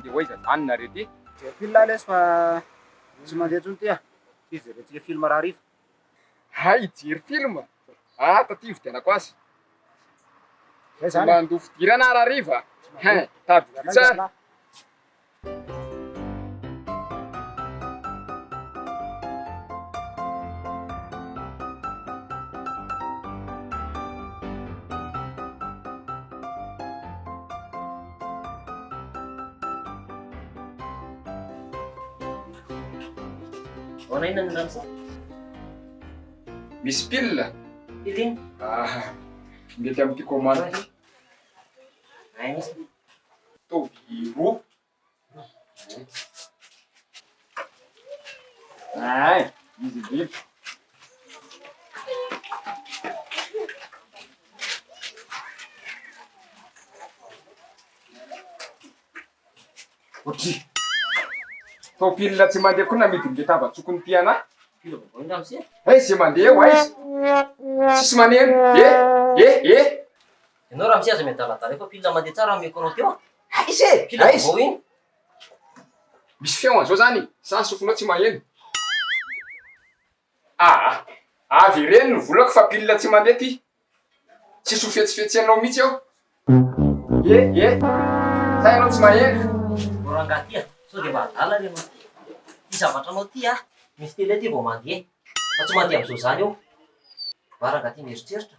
mandeha hoaiza zany nareo ty. Pile lesy fa tsy mandeha tsony ty izy jerentsika film raha rifa. Hay hijery film. Taty vidianako azy. Zay zany. Mandofo dirana raha riva. Tady tsara. Ona inona ny ramsa? Misy pile. Pile? Mety amin'ity commande ty. Ay misy. Toby roa. Ay, izy biby. Okey. Pile tsy mandeha koa namidin'le tava-tsokony ty anahy. Pile vaovao iny ramsa? Tsy mandeha eo aiza. Tsisy maneno. Ianao ramsa aza miadaladala fa pile mandeha tsara ameko anao teo. Aiza? Pile vaovao iny. Misy feo an'izao zany. Sa sofinao tsy maheno. Avy ireny no volako fa pile tsy mandeha ty. Tsisy ho fetsifetsenao mihitsy aho. Sa ianao tsy maheno. Moranga ty sao dia mba adala re anao. Ty zavatra anao ty misy tele ty vao mandeha. Fa tsy mandeha am'izao zany eo. Maranga ty mieritreritra.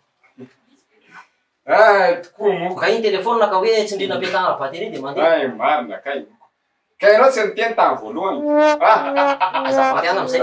Tokoa moa. Ka iny telefônina ka hoe tsindriana am-piatahana batterie dia mandeha. Marina kay. Ka ianao tsy niteny tamin'ny voalohany. Azafady ana am'izay.